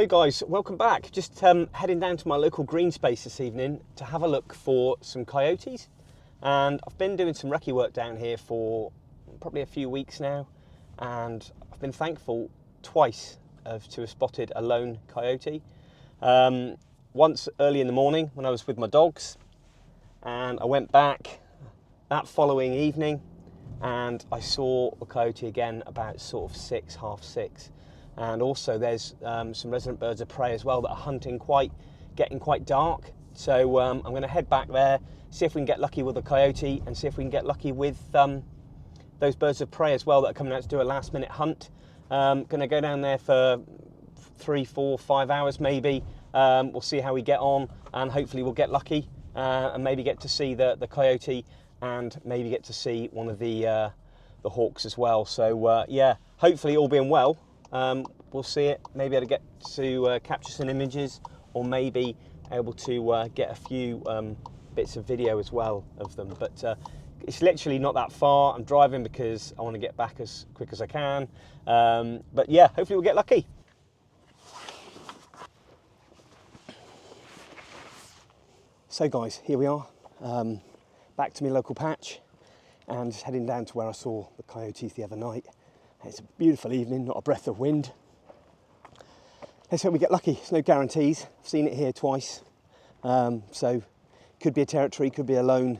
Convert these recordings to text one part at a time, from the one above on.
So guys, welcome back. Just heading down to my local green space this evening to have a look for some coyotes. And I've been doing some recce work down here for probably a few weeks now, and I've been thankful twice to have spotted a lone coyote. Once early in the morning when I was with my dogs, and I went back that following evening and I saw a coyote again about sort of 6, half 6. And also there's some resident birds of prey as well that are hunting getting quite dark. So I'm going to head back there, see if we can get lucky with a coyote and see if we can get lucky with those birds of prey as well that are coming out to do a last minute hunt. Going to go down there for 3, 4, 5 hours maybe. We'll see how we get on, and hopefully we'll get lucky and maybe get to see the coyote and maybe get to see one of the hawks as well. So yeah, hopefully all being well, we'll see it. Maybe able to get to capture some images, or maybe able to get a few bits of video as well of them. But it's literally not that far. I'm driving because I want to get back as quick as I can. But yeah, hopefully we'll get lucky. So guys, here we are, back to my local patch, and just heading down to where I saw the coyotes the other night. It's a beautiful evening, not a breath of wind. Let's hope we get lucky. There's no guarantees. I've seen it here twice. So could be a territory, could be a lone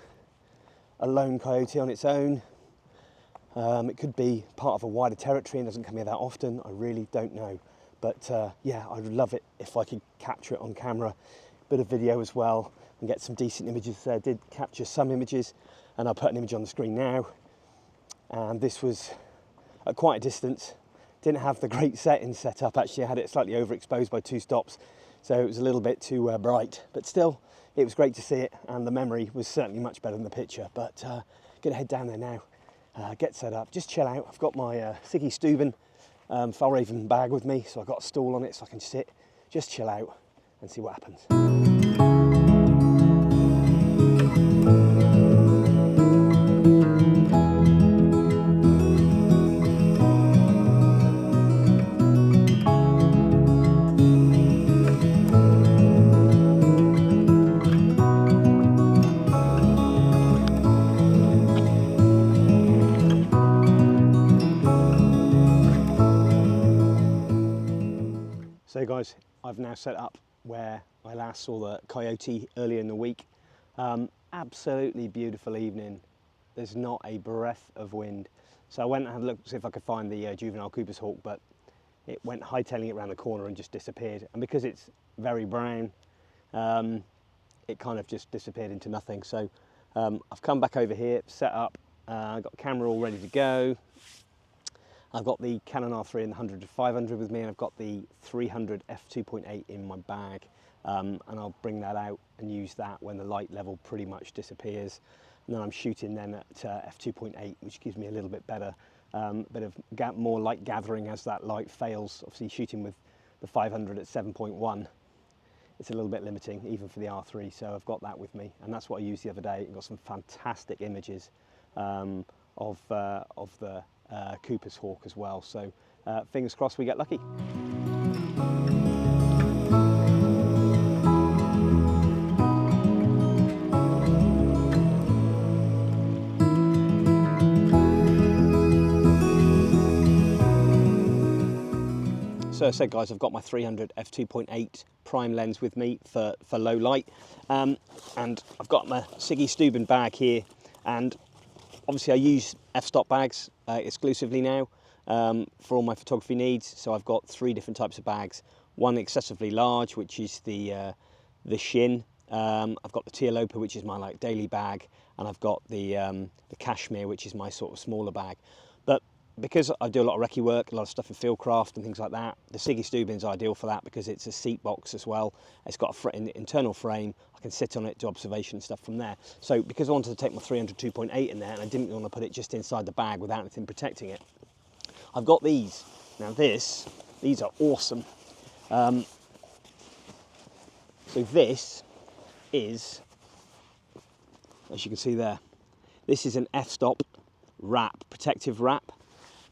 coyote on its own. It could be part of a wider territory and doesn't come here that often. I really don't know. But yeah, I'd love it if I could capture it on camera. Bit of video as well and get some decent images. I did capture some images, and I'll put an image on the screen now. And this was at quite a distance. Didn't have the great settings set up. Actually, I had it slightly overexposed by 2 stops, so it was a little bit too bright. But still, it was great to see it, and the memory was certainly much better than the picture. But gonna head down there now, get set up, just chill out. I've got my Skadi Steuben Vallerret bag with me, so I've got a stool on it so I can sit, just chill out and see what happens. So guys, I've now set up where I last saw the coyote earlier in the week. Absolutely beautiful evening. There's not a breath of wind. So I went and had a look to see if I could find the juvenile Cooper's hawk, but it went hightailing it around the corner and just disappeared. And because it's very brown, it kind of just disappeared into nothing. So I've come back over here, set up, I've got the camera all ready to go. I've got the Canon R3 and the 100-500 with me, and I've got the 300 f2.8 in my bag, and I'll bring that out and use that when the light level pretty much disappears. And then I'm shooting then at f2.8, which gives me a little bit better, bit of more light gathering as that light fails. Obviously shooting with the 500 at 7.1, it's a little bit limiting even for the R3, so I've got that with me, and that's what I used the other day. I've got some fantastic images of the Cooper's hawk as well, so fingers crossed we get lucky. So as I said guys, I've got my 300 f2.8 prime lens with me for low light, and I've got my Skadi Steuben bag here, and obviously I use f-stop bags exclusively now for all my photography needs. So I've got 3 different types of bags. One excessively large, which is the Shin. I've got the Teolopa, which is my daily bag, and I've got the Cashmere, which is my sort of smaller bag. But because I do a lot of recce work, a lot of stuff in fieldcraft and things like that, the Skadi Steuben is ideal for that because it's a seat box as well. It's got an internal frame. I can sit on it, do observation and stuff from there. So because I wanted to take my 300 2.8 in there, and I didn't want to put it just inside the bag without anything protecting it, I've got these. Now these are awesome. So this is, as you can see there, this is an f-stop wrap, protective wrap,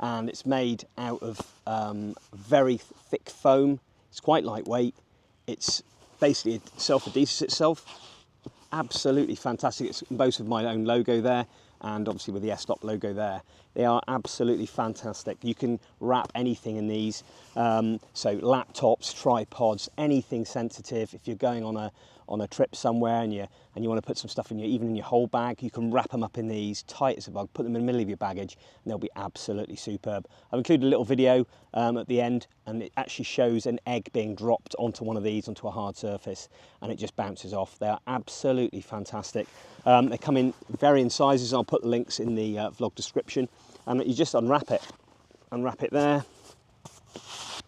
and it's made out of very thick foam It's quite lightweight. It's basically self-adheses itself. Absolutely fantastic. It's both with my own logo there and obviously with the Ext logo there. They are absolutely fantastic. You can wrap anything in these, so laptops, tripods, anything sensitive. If you're going on a trip somewhere and you want to put some stuff in even in your whole bag, you can wrap them up in these tight as a bug, put them in the middle of your baggage, and they'll be absolutely superb. I've included a little video at the end, and it actually shows an egg being dropped onto one of these, onto a hard surface, and it just bounces off. They are absolutely fantastic. They come in varying sizes. I'll put the links in the vlog description, and you just unwrap it there,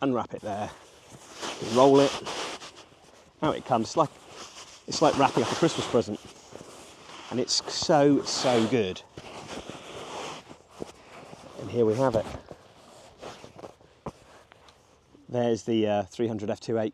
unwrap it there, roll it, out it comes. It's like wrapping up a Christmas present, and it's so good. And here we have it. There's the 300 f2.8.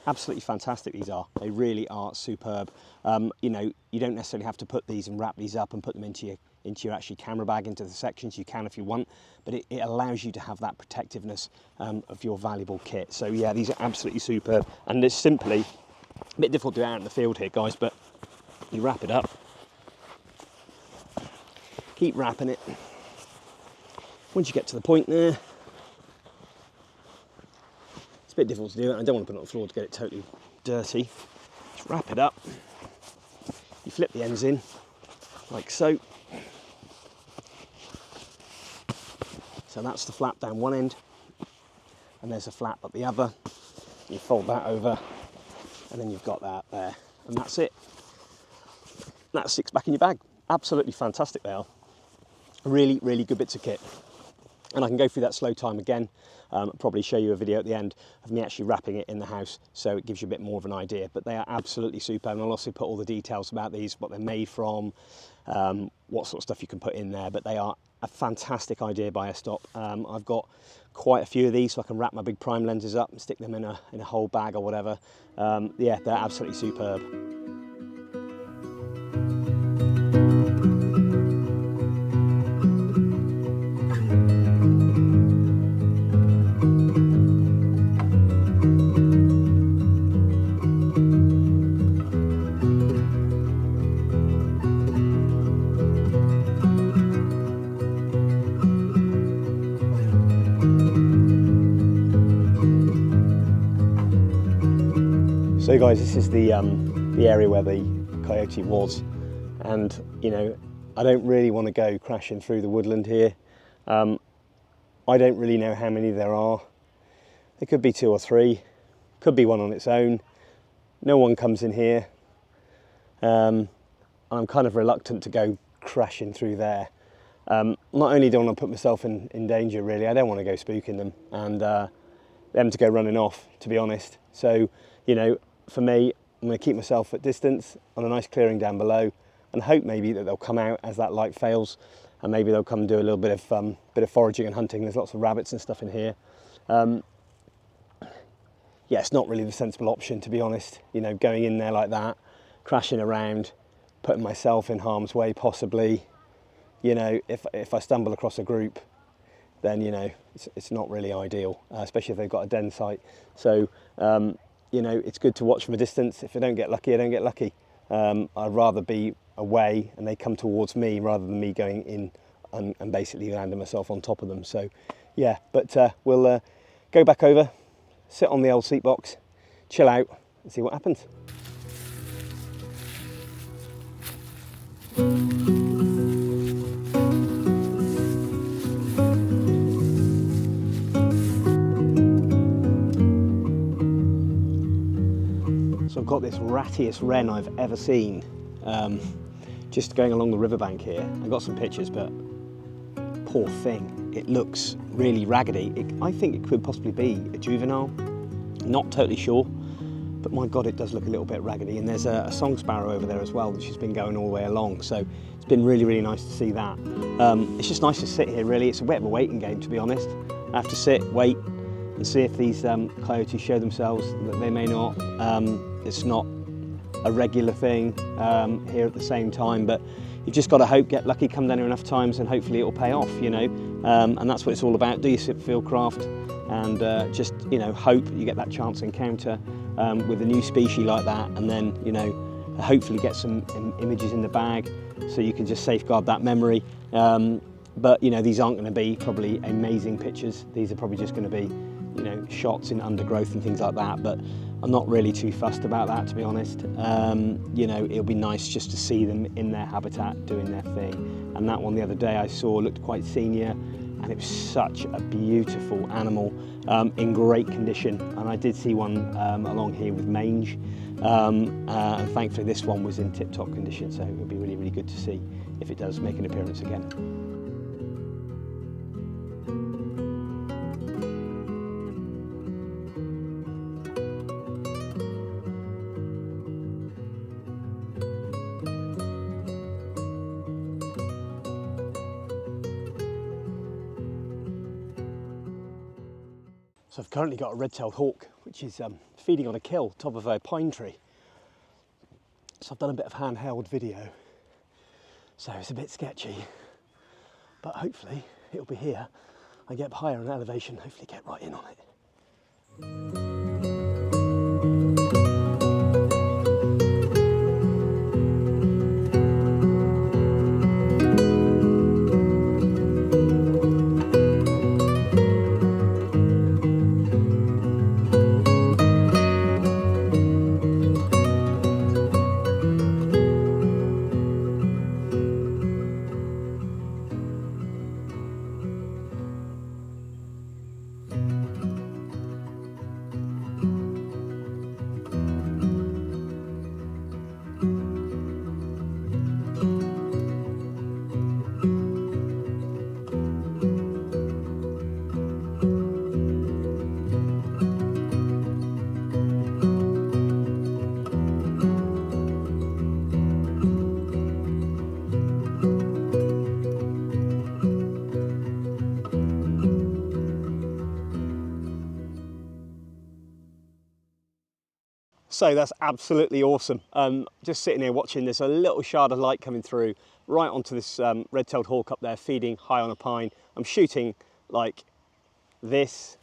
Absolutely fantastic these are. They really are superb. You know, you don't necessarily have to put these and wrap these up and put them into your actually camera bag, into the sections. You can if you want, but it allows you to have that protectiveness of your valuable kit. So yeah, these are absolutely superb, and it's simply a bit difficult to do out in the field here, guys, but you wrap it up, keep wrapping it. Once you get to the point there, it's a bit difficult to do it. I don't want to put it on the floor to get it totally dirty. Just wrap it up. You flip the ends in, like so. So that's the flap down one end, and there's a flap at the other. You fold that over, and then you've got that there, and that's it. That sticks back in your bag. Absolutely fantastic they are. Really, really good bits of kit. And I can go through that slow time again. Probably show you a video at the end of me actually wrapping it in the house, so it gives you a bit more of an idea. But they are absolutely superb, and I'll also put all the details about these, what they're made from, what sort of stuff you can put in there. But they are a fantastic idea by Ext. I've got quite a few of these, so I can wrap my big prime lenses up and stick them in a whole bag or whatever. Yeah, they're absolutely superb. So guys, this is the area where the coyote was, and you know, I don't really want to go crashing through the woodland here. I don't really know how many there are. There could be 2 or 3, could be one on its own. No one comes in here. I'm kind of reluctant to go crashing through there. Not only do I want to put myself in danger, really, I don't want to go spooking them and them to go running off, to be honest. So, you know, for me, I'm going to keep myself at distance on a nice clearing down below, and hope maybe that they'll come out as that light fails, and maybe they'll come and do a little bit of foraging and hunting. There's lots of rabbits and stuff in here. Yeah, it's not really the sensible option, to be honest. You know, going in there like that, crashing around, putting myself in harm's way possibly. You know, if I stumble across a group, then, you know, it's not really ideal, especially if they've got a den site. So, you know, it's good to watch from a distance. If I don't get lucky, I don't get lucky. I'd rather be away and they come towards me rather than me going in and basically landing myself on top of them. So, yeah, but we'll go back over, sit on the old seat box, chill out and see what happens. So I've got this rattiest wren I've ever seen, just going along the riverbank here. I've got some pictures, but poor thing, it looks really raggedy. I think it could possibly be a juvenile, not totally sure, but my God, it does look a little bit raggedy. And there's a song sparrow over there as well, which has been going all the way along. So it's been really, really nice to see that. It's just nice to sit here, really. It's a bit of a waiting game, to be honest. I have to sit, wait, and see if these coyotes show themselves. That they may not. It's not a regular thing here at the same time, but you've just got to hope, get lucky, come down here enough times, and hopefully it'll pay off. You know, and that's what it's all about. Do your fieldcraft and just, you know, hope you get that chance encounter with a new species like that, and then, you know, hopefully get some images in the bag so you can just safeguard that memory. But you know, these aren't going to be probably amazing pictures. These are probably just going to be, you know, shots in undergrowth and things like that, but I'm not really too fussed about that, to be honest. You know, it'll be nice just to see them in their habitat doing their thing. And that one the other day I saw looked quite senior, and it was such a beautiful animal, in great condition. And I did see one along here with mange, and thankfully this one was in tip-top condition, so it'll be really, really good to see if it does make an appearance again. So I've currently got a red-tailed hawk, which is feeding on a kill, top of a pine tree. So I've done a bit of handheld video, so it's a bit sketchy, but hopefully it'll be here. I get higher in elevation, hopefully get right in on it. So that's absolutely awesome. Just sitting here watching, there's a little shard of light coming through right onto this red-tailed hawk up there feeding high on a pine. I'm shooting like this,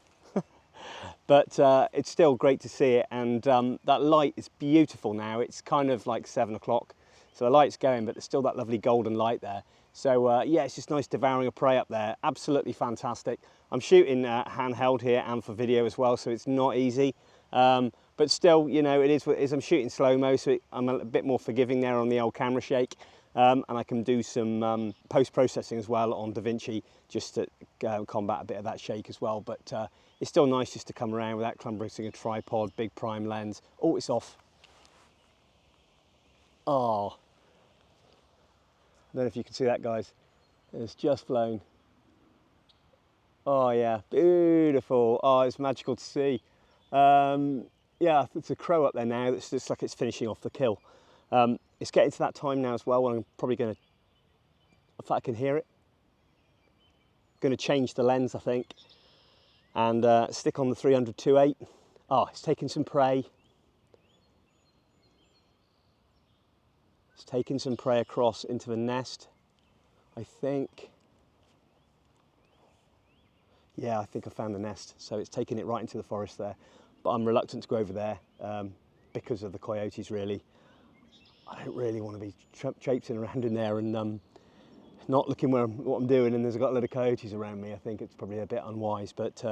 but it's still great to see it, and that light is beautiful now. It's kind of like 7 o'clock, so the light's going, but there's still that lovely golden light there. So yeah, it's just nice devouring a prey up there. Absolutely fantastic. I'm shooting handheld here and for video as well, so it's not easy. But still, you know, it is what it is. I'm shooting slow-mo, so I'm a bit more forgiving there on the old camera shake. And I can do some post-processing as well on DaVinci just to combat a bit of that shake as well. But it's still nice just to come around without clumbering a tripod, big prime lens. Oh, it's off. Oh. I don't know if you can see that, guys. It's just flown. Oh yeah, beautiful. Oh, it's magical to see. Yeah, it's a crow up there now. It's just like it's finishing off the kill. It's getting to that time now as well when I'm probably going to, in fact I can hear it, going to change the lens, I think, and stick on the 300-2.8. Oh, it's taking some prey. It's taking some prey across into the nest, I think. Yeah, I think I found the nest. So it's taking it right into the forest there. But I'm reluctant to go over there because of the coyotes, really. I don't really want to be traipsing around in there and not looking what I'm doing, and there's got a lot of coyotes around me. I think it's probably a bit unwise, but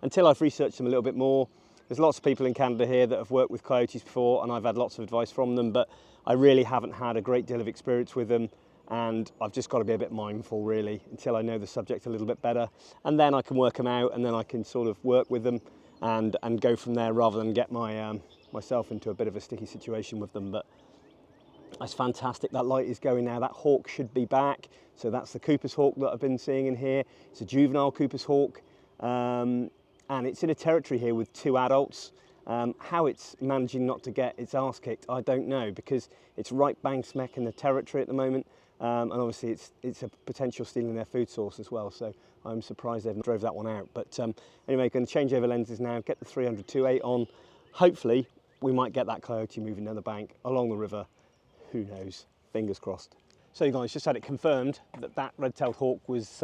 until I've researched them a little bit more, there's lots of people in Canada here that have worked with coyotes before, and I've had lots of advice from them, but I really haven't had a great deal of experience with them, and I've just got to be a bit mindful, really, until I know the subject a little bit better, and then I can work them out, and then I can sort of work with them and go from there, rather than get myself into a bit of a sticky situation with them. But that's fantastic. That light is going now. That hawk should be back. So that's the Cooper's hawk that I've been seeing in here. It's a juvenile Cooper's hawk, and it's in a territory here with 2 adults. How it's managing not to get its arse kicked, I don't know, because it's right bang smack in the territory at the moment, and obviously it's a potential stealing their food source as well. So I'm surprised they've drove that one out. But anyway, going to change over lenses now, get the 300-2.8 on. Hopefully we might get that coyote moving down the bank along the river. Who knows? Fingers crossed. So you guys, just had it confirmed that that red-tailed hawk was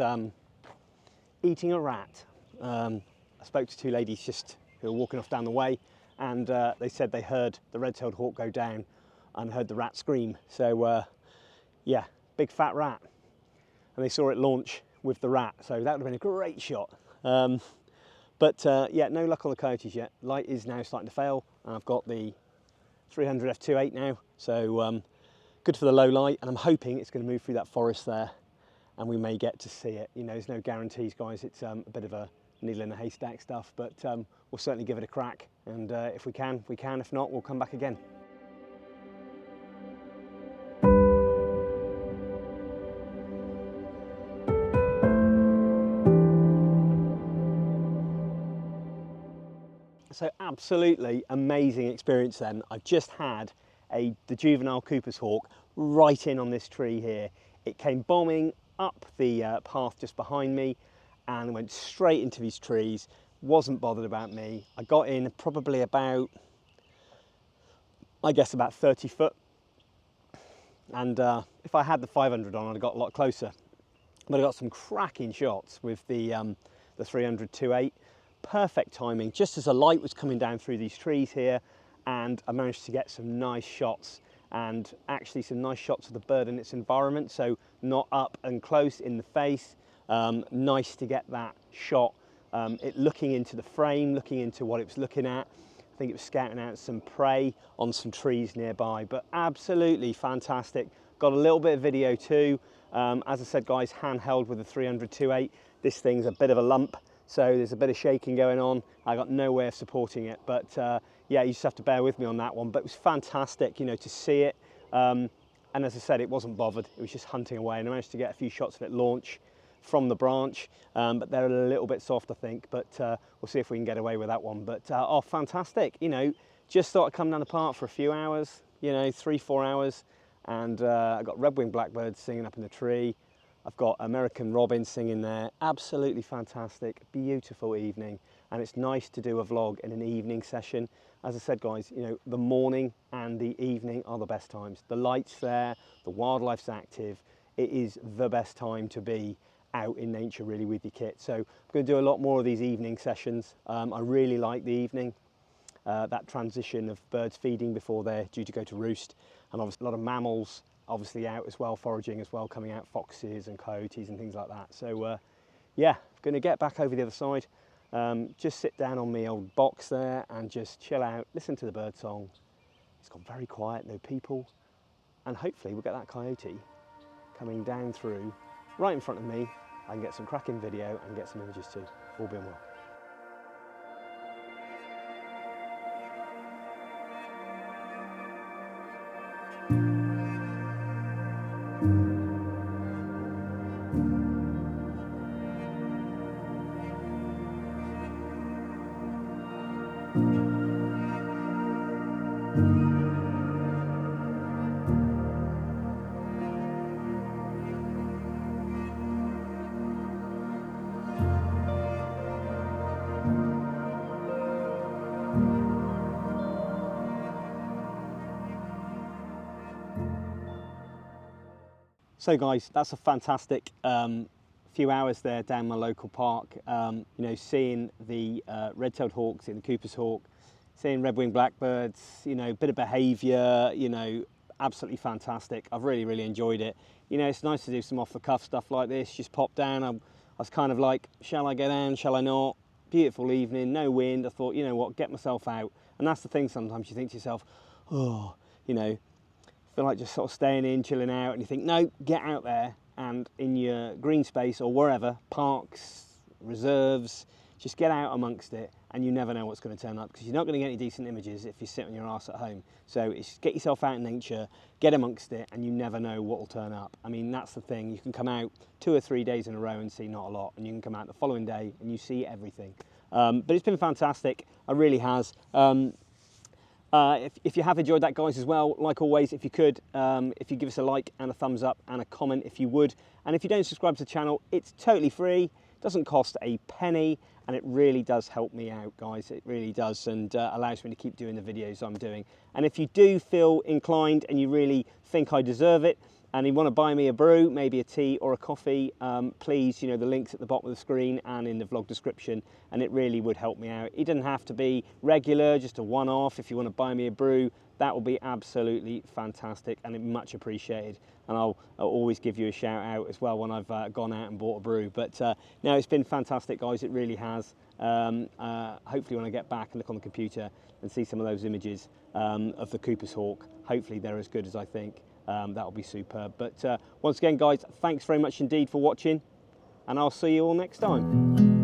eating a rat. I spoke to two ladies just who were walking off down the way, and they said they heard the red-tailed hawk go down and heard the rat scream. So yeah, big fat rat. And they saw it launch with the rat, so that would have been a great shot. But yeah, no luck on the Coyotes yet. Light is now starting to fail, and I've got the 300 f2.8 now, so good for the low light, and I'm hoping it's going to move through that forest there, and we may get to see it. You know, there's no guarantees, guys. It's a bit of a needle in a haystack stuff, but we'll certainly give it a crack, and if we can, we can. If not, we'll come back again. So absolutely amazing experience then. I've just had the juvenile Cooper's hawk right in on this tree here. It came bombing up the path just behind me and went straight into these trees. Wasn't bothered about me. I got in probably about, I guess about 30 foot. And if I had the 500 on, I'd have got a lot closer. But I got some cracking shots with the 300 2.8. Perfect timing, just as the light was coming down through these trees here, and I managed to get some nice shots, and actually some nice shots of the bird and its environment, so not up and close in the face. Nice to get that shot, it looking into the frame, looking into what it was looking at. I think it was scouting out some prey on some trees nearby, but absolutely fantastic. Got a little bit of video too. As I said, guys, handheld with the 300 2.8. This thing's a bit of a lump, so there's a bit of shaking going on. I got no way of supporting it, but yeah, you just have to bear with me on that one. But it was fantastic, you know, to see it. And as I said, it wasn't bothered. It was just hunting away, and I managed to get a few shots of it launch from the branch, but they're a little bit soft, I think. But we'll see if we can get away with that one. But oh, fantastic! You know, just thought I'd come down the park for a few hours, you know, 3-4 hours, and I got red-winged blackbirds singing up in the tree. I've got American robins singing there. Absolutely fantastic, beautiful evening. And it's nice to do a vlog in an evening session. As I said, guys, you know, the morning and the evening are the best times. The light's there, the wildlife's active. It is the best time to be out in nature really with your kit. So I'm going to do a lot more of these evening sessions. I really like the evening, that transition of birds feeding before they're due to go to roost, and obviously a lot of mammals obviously out as well, foraging as well, coming out, foxes and coyotes and things like that. So yeah, going to get back over the other side, just sit down on my old box there and just chill out, listen to the bird song. It's gone very quiet, no people, and hopefully we'll get that coyote coming down through right in front of me. I can get some cracking video and get some images too, all being well. So guys, that's a fantastic few hours there down my local park. You know, seeing the red-tailed hawk, seeing the Cooper's hawk, seeing red-winged blackbirds, you know, bit of behaviour, you know, absolutely fantastic. I've really, really enjoyed it. You know, it's nice to do some off-the-cuff stuff like this, just pop down. I was kind of like, shall I go down, shall I not? Beautiful evening, no wind. I thought, you know what, get myself out. And that's the thing, sometimes you think to yourself, oh, you know, feel like just sort of staying in, chilling out, and you think, no, get out there, and in your green space or wherever, parks, reserves, just get out amongst it, and you never know what's going to turn up, because you're not going to get any decent images if you sit on your arse at home. So it's get yourself out in nature, get amongst it, and you never know what will turn up. I mean, that's the thing. You can come out 2 or 3 days in a row and see not a lot, and you can come out the following day and you see everything. But it's been fantastic. It really has. If you have enjoyed that, guys, as well, like always, if you could, if you give us a like and a thumbs up and a comment if you would. And if you don't subscribe to the channel, it's totally free, doesn't cost a penny, and it really does help me out, guys. It really does, and allows me to keep doing the videos I'm doing. And if you do feel inclined and you really think I deserve it, and you want to buy me a brew, maybe a tea or a coffee, please, you know, the link's at the bottom of the screen and in the vlog description, and it really would help me out. It doesn't have to be regular, just a one-off. If you want to buy me a brew, that will be absolutely fantastic and much appreciated. And I'll always give you a shout out as well when I've gone out and bought a brew. But no, it's been fantastic, guys. It really has. Hopefully when I get back and look on the computer and see some of those images of the Cooper's Hawk, hopefully they're as good as I think. That'll be superb. But once again, guys, thanks very much indeed for watching, and I'll see you all next time.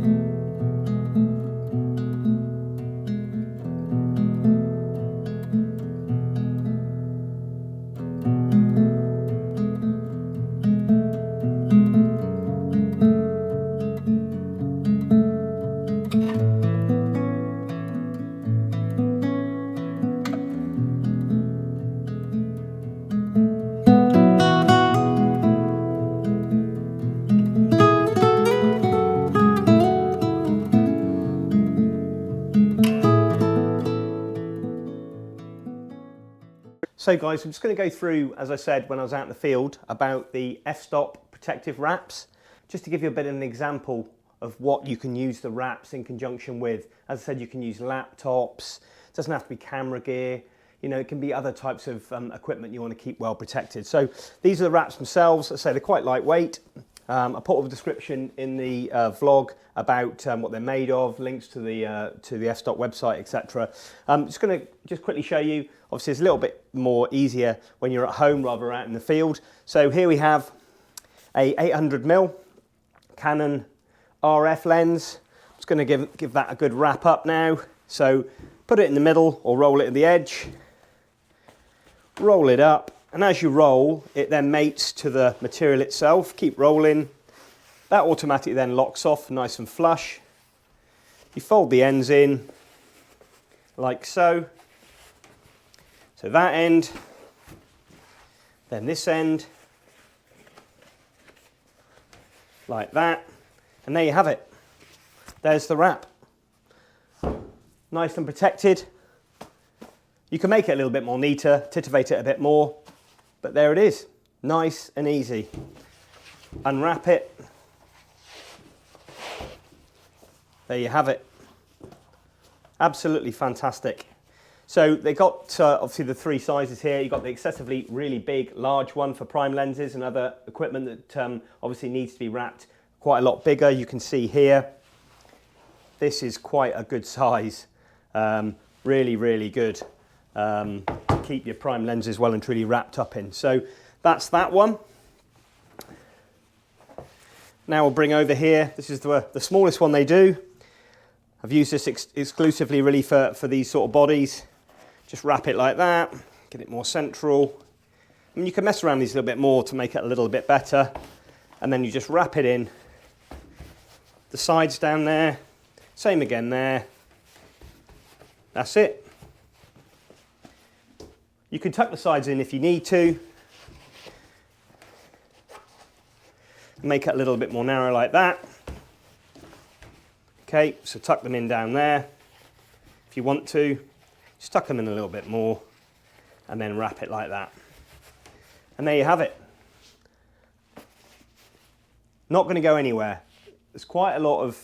So guys, I'm just going to go through, as I said when I was out in the field, about the f-stop protective wraps, just to give you a bit of an example of what you can use the wraps in conjunction with. As I said, you can use laptops, it doesn't have to be camera gear, you know, it can be other types of equipment you want to keep well protected. So these are the wraps themselves. As I say, they're quite lightweight. I put a description in the vlog about what they're made of, links to the f-stop website, etc. I'm just going to quickly show you. Obviously, it's a little bit more easier when you're at home rather than out in the field. So here we have a 800mm Canon RF lens. I'm just going to give that a good wrap up now. So put it in the middle or roll it at the edge. Roll it up. And as you roll, it then mates to the material itself. Keep rolling. That automatically then locks off nice and flush. You fold the ends in like so. So that end, then this end, like that. And there you have it. There's the wrap. Nice and protected. You can make it a little bit more neater, titivate it a bit more. But there it is, nice and easy. Unwrap it. There you have it. Absolutely fantastic. So they got obviously the three sizes here. You've got the excessively really big, large one for prime lenses and other equipment that obviously needs to be wrapped quite a lot bigger. You can see here, this is quite a good size. Really, really good. Keep your prime lenses well and truly wrapped up in. So that's that one. Now we'll bring over here, this is the smallest one they do. I've used this exclusively really for these sort of bodies. Just wrap it like that, get it more central. I mean, you can mess around these a little bit more to make it a little bit better. And then you just wrap it in. The sides down there, same again there. That's it. You can tuck the sides in if you need to. Make it a little bit more narrow like that. Okay, so tuck them in down there. If you want to, just tuck them in a little bit more and then wrap it like that. And there you have it. Not going to go anywhere. There's quite a lot of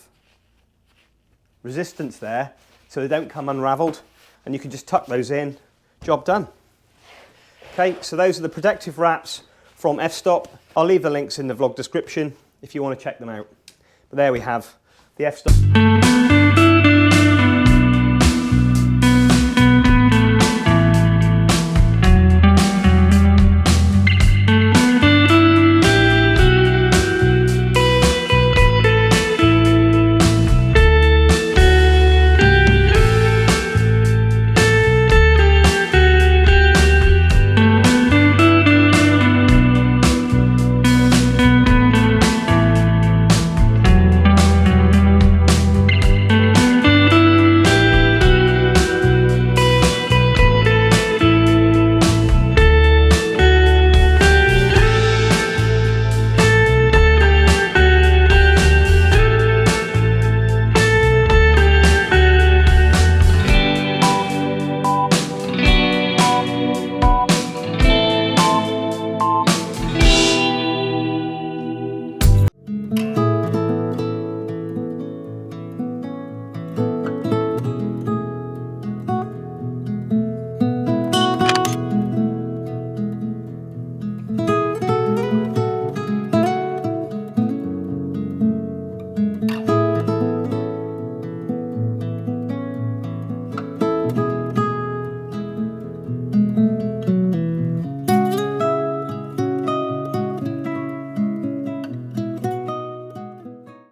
resistance there, so they don't come unraveled, and you can just tuck those in, job done. Okay, so those are the protective wraps from f-stop. I'll leave the links in the vlog description if you want to check them out. But there we have the f-stop.